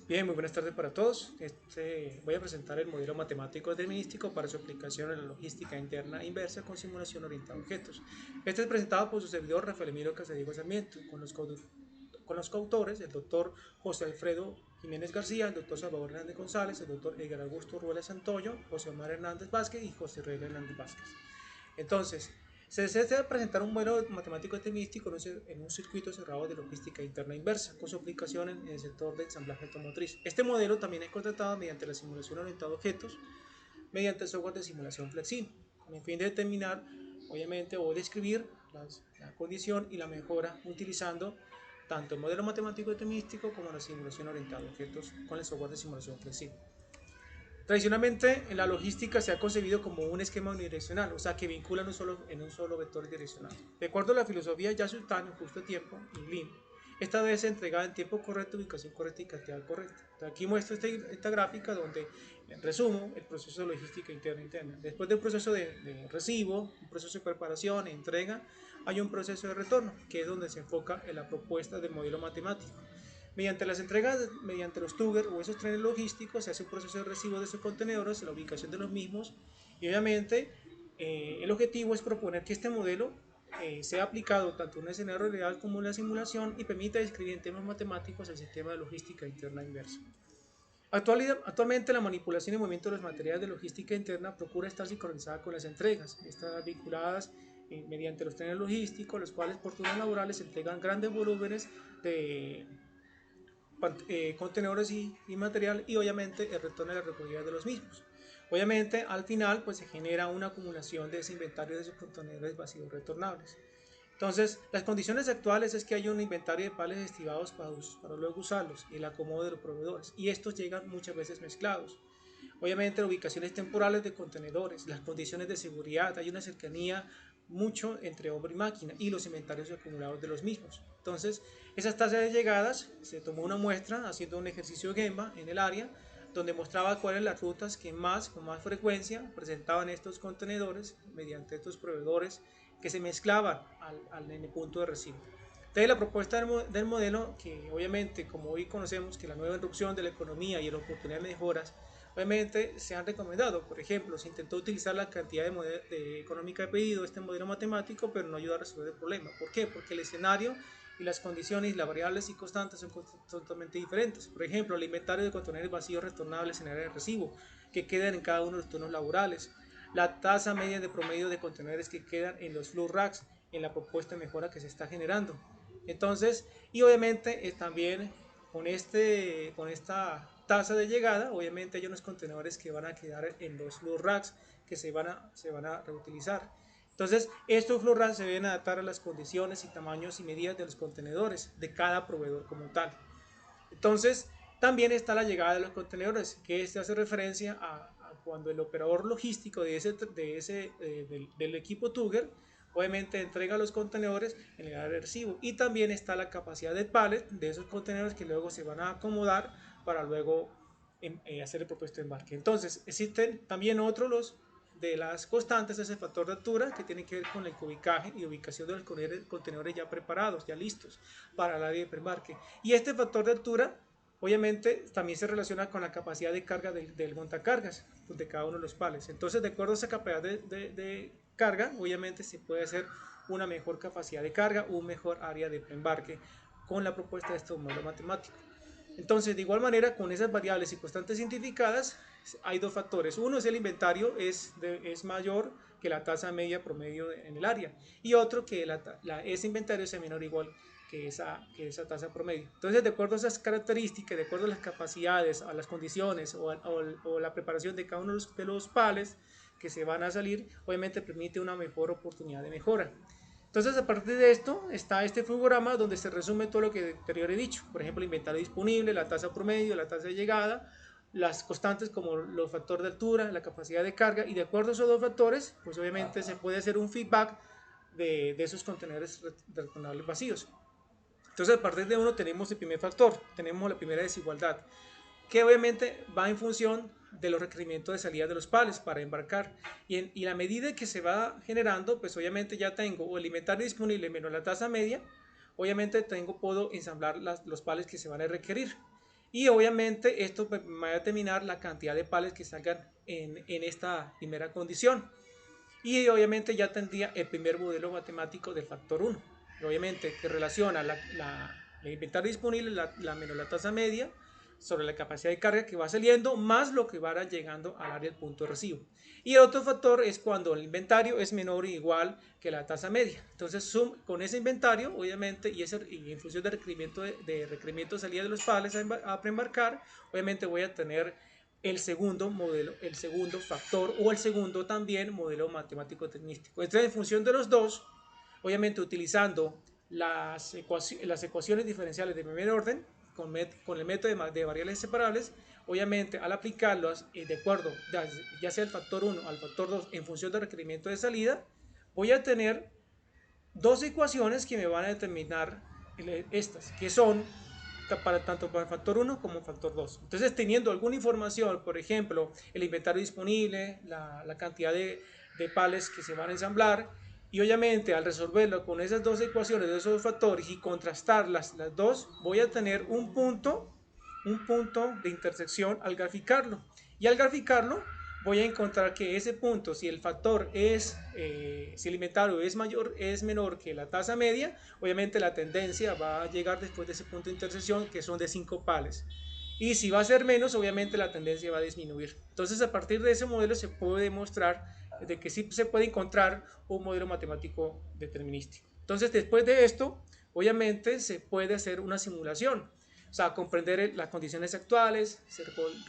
Bien, muy buenas tardes para todos. Voy a presentar el modelo matemático determinístico para su aplicación en la logística interna e inversa con simulación orientada a objetos. Este es presentado por su servidor Rafael Emilio Casadiego Sarmiento, con los coautores, el doctor José Alfredo Jiménez García, el doctor Salvador Hernández González, el doctor Edgar Augusto Ruelas Santoyo, José Omar Hernández Vázquez y José Reyes Hernández Vázquez. Entonces, se desea presentar un modelo matemático determinístico en un circuito cerrado de logística interna inversa, con su aplicación en el sector de ensamblaje automotriz. Este modelo también es contratado mediante la simulación orientada a objetos, mediante el software de simulación flexible, con el fin de determinar, obviamente, o describir la condición y la mejora utilizando tanto el modelo matemático determinístico como la simulación orientada a objetos con el software de simulación flexible. Tradicionalmente, en la logística se ha concebido como un esquema unidireccional, o sea, que vincula en un solo vector direccional. De acuerdo a la filosofía Yasutani, justo tiempo, y Lean, esta debe ser entregada en tiempo correcto, ubicación correcta y cantidad correcta. Entonces, aquí muestro esta gráfica donde resumo el proceso de logística interna. Después del proceso de recibo, un proceso de preparación e entrega, hay un proceso de retorno, que es donde se enfoca en la propuesta del modelo matemático. Mediante las entregas, mediante los tugger o esos trenes logísticos, se hace un proceso de recibo de esos contenedores, la ubicación de los mismos, y obviamente el objetivo es proponer que este modelo sea aplicado tanto en un escenario real como en la simulación y permita describir en términos matemáticos el sistema de logística interna inversa. Actualmente la manipulación y movimiento de los materiales de logística interna procura estar sincronizada con las entregas, están vinculadas mediante los trenes logísticos, los cuales por turnos laborales entregan grandes volúmenes de contenedores y material, y obviamente el retorno de la recogida de los mismos. Obviamente al final pues se genera una acumulación de ese inventario de esos contenedores vacíos retornables. Entonces, las condiciones actuales es que hay un inventario de pales estimados para luego usarlos y el acomodo de los proveedores, y estos llegan muchas veces mezclados. Obviamente, las ubicaciones temporales de contenedores, las condiciones de seguridad, hay una cercanía mucho entre hombre y máquina y los inventarios acumulados de los mismos. Entonces, esas tasas de llegadas, se tomó una muestra haciendo un ejercicio de Gemba en el área, donde mostraba cuáles las rutas que con más frecuencia presentaban estos contenedores mediante estos proveedores que se mezclaban en el punto de recibo. Entonces la propuesta del modelo, que obviamente como hoy conocemos que la nueva irrupción de la economía y la oportunidad de mejoras, obviamente se han recomendado. Por ejemplo, se intentó utilizar la cantidad económica de pedido, este modelo matemático, pero no ayuda a resolver el problema. ¿Por qué? Porque el escenario y las condiciones, las variables y constantes son totalmente diferentes. Por ejemplo, el inventario de contenedores vacíos retornables en área de recibo, que quedan en cada uno de los turnos laborales, la tasa media de promedio de contenedores que quedan en los flow racks, en la propuesta de mejora que se está generando. Entonces, y obviamente también con esta tasa de llegada, obviamente hay unos contenedores que van a quedar en los flow racks que se van a reutilizar. Entonces, estos flow racks se deben adaptar a las condiciones y tamaños y medidas de los contenedores de cada proveedor como tal. Entonces, también está la llegada de los contenedores, que este hace referencia a cuando el operador logístico del equipo Tugger obviamente entrega los contenedores en el área de recibo, y también está la capacidad de pallet de esos contenedores que luego se van a acomodar para luego hacer el propuesto de embarque. Entonces, existen también otros de las constantes, ese factor de altura que tiene que ver con el cubicaje y ubicación de los contenedores ya preparados, ya listos para el área de embarque. Y este factor de altura obviamente también se relaciona con la capacidad de carga del montacargas de cada uno de los pales. Entonces, de acuerdo a esa capacidad de carga, obviamente se puede hacer una mejor capacidad de carga, un mejor área de embarque con la propuesta de este modelo matemático. Entonces, de igual manera, con esas variables y constantes identificadas, hay dos factores. Uno es el inventario es mayor que la tasa media promedio en el área, y otro que ese inventario sea menor o igual que esa tasa promedio. Entonces, de acuerdo a esas características, de acuerdo a las capacidades, a las condiciones o la preparación de cada uno de los pales que se van a salir, obviamente permite una mejor oportunidad de mejora. Entonces, a partir de esto está este flujograma donde se resume todo lo que anterior he dicho. Por ejemplo, el inventario disponible, la tasa promedio, la tasa de llegada, las constantes como los factores de altura, la capacidad de carga, y de acuerdo a esos dos factores, pues obviamente se puede hacer un feedback de esos contenedores retornables vacíos. Entonces, a partir de uno tenemos el primer factor, tenemos la primera desigualdad, que obviamente va en función de los requerimientos de salida de los pales para embarcar, y la medida que se va generando, pues obviamente ya tengo o el inventario disponible menos la tasa media, obviamente puedo ensamblar los pales que se van a requerir, y obviamente esto me va a determinar la cantidad de pales que salgan en esta primera condición. Y obviamente ya tendría el primer modelo matemático del factor 1. Obviamente que relaciona el inventario disponible, menos la tasa media, sobre la capacidad de carga que va saliendo, más lo que va llegando al área del punto de recibo. Y el otro factor es cuando el inventario es menor o igual que la tasa media. Entonces, con ese inventario, obviamente, y en función del requerimiento de salida de los pales a preembarcar, obviamente voy a tener el segundo modelo, el segundo factor o el segundo también modelo matemático tecnístico. Entonces, en función de los dos, obviamente utilizando las ecuaciones diferenciales de primer orden con el método de variables separables, obviamente al aplicarlos de acuerdo, ya sea el factor 1 al factor 2 en función del requerimiento de salida, voy a tener dos ecuaciones que me van a determinar estas, que son tanto para el factor 1 como el factor 2. Entonces, teniendo alguna información, por ejemplo, el inventario disponible, la cantidad de pales que se van a ensamblar, y obviamente al resolverlo con esas dos ecuaciones de esos dos factores y contrastar las dos, voy a tener un punto de intersección al graficarlo. Y al graficarlo, voy a encontrar que ese punto, si el factor si el inventario es menor que la tasa media, obviamente la tendencia va a llegar después de ese punto de intersección, que son de 5 pales. Y si va a ser menos, obviamente la tendencia va a disminuir. Entonces, a partir de ese modelo se puede demostrar de que sí se puede encontrar un modelo matemático determinístico. Entonces, después de esto, obviamente se puede hacer una simulación. O sea, comprender las condiciones actuales, se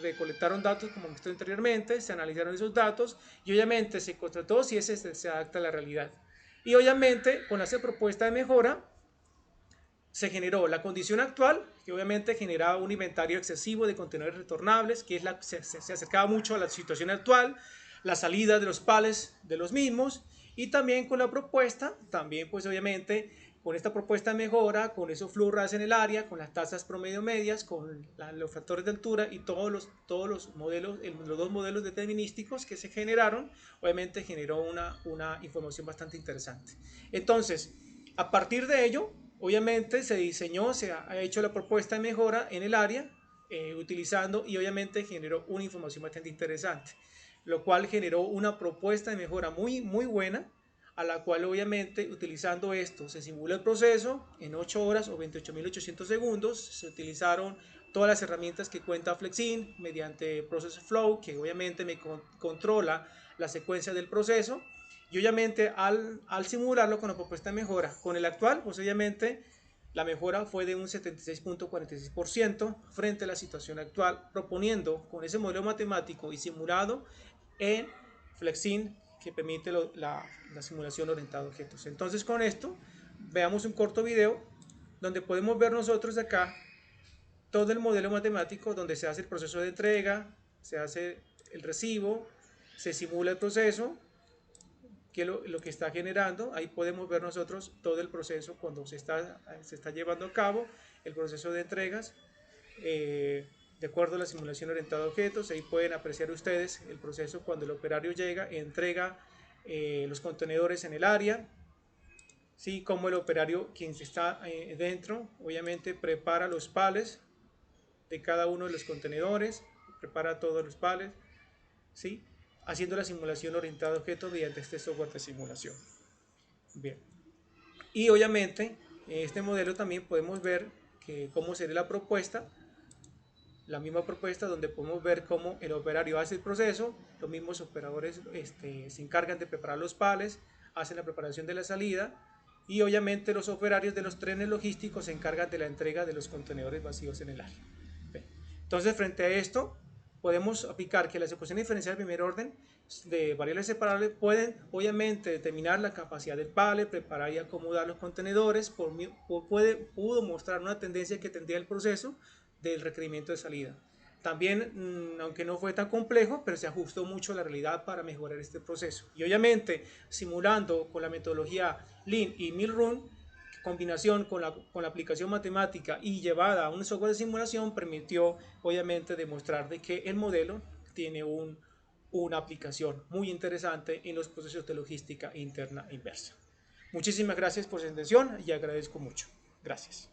recolectaron datos como mostré anteriormente, se analizaron esos datos y obviamente se constató si ese se adapta a la realidad. Y obviamente con la propuesta de mejora se generó la condición actual, que obviamente generaba un inventario excesivo de contenedores retornables, que se acercaba mucho a la situación actual, la salida de los pales de los mismos, y también con la propuesta, también pues obviamente con esta propuesta de mejora, con esos flow rates en el área, con las tasas promedio medias, con los factores de altura y todos los modelos, los dos modelos determinísticos que se generaron, obviamente generó una información bastante interesante. Entonces, a partir de ello, obviamente se diseñó, se ha hecho la propuesta de mejora en el área, utilizando y obviamente generó una información bastante interesante, lo cual generó una propuesta de mejora muy buena, a la cual obviamente utilizando esto se simula el proceso en 8 horas o 28.800 segundos, se utilizaron todas las herramientas que cuenta Flexin mediante Process Flow, que obviamente me controla la secuencia del proceso, y obviamente al simularlo con la propuesta de mejora con el actual, pues obviamente la mejora fue de un 76.46% frente a la situación actual, proponiendo con ese modelo matemático y simulado en Flexin, que permite la simulación orientada a objetos. Entonces, con esto veamos un corto video donde podemos ver nosotros acá todo el modelo matemático donde se hace el proceso de entrega, se hace el recibo, se simula el proceso, que lo que está generando. Ahí podemos ver nosotros todo el proceso cuando se está llevando a cabo el proceso de entregas, de acuerdo a la simulación orientada a objetos. Ahí pueden apreciar ustedes el proceso cuando el operario llega, entrega los contenedores en el área, ¿sí? Como el operario, quien está dentro, obviamente prepara los pales de cada uno de los contenedores, prepara todos los pales, ¿sí? Haciendo la simulación orientada a objetos mediante este software de simulación. Bien. Y obviamente en este modelo también podemos ver cómo sería la misma propuesta donde podemos ver cómo el operario hace el proceso, los mismos operadores se encargan de preparar los pales, hacen la preparación de la salida y obviamente los operarios de los trenes logísticos se encargan de la entrega de los contenedores vacíos en el área. Entonces, frente a esto, podemos aplicar que las ecuaciones diferenciales de primer orden de variables separables pueden obviamente determinar la capacidad del pale, preparar y acomodar los contenedores, pudo mostrar una tendencia que tendría el proceso del requerimiento de salida. También, aunque no fue tan complejo, pero se ajustó mucho a la realidad para mejorar este proceso. Y obviamente, simulando con la metodología Lean y Milrun, combinación con la aplicación matemática y llevada a un software de simulación, permitió obviamente demostrar de que el modelo tiene una aplicación muy interesante en los procesos de logística interna e inversa. Muchísimas gracias por su atención y agradezco mucho. Gracias.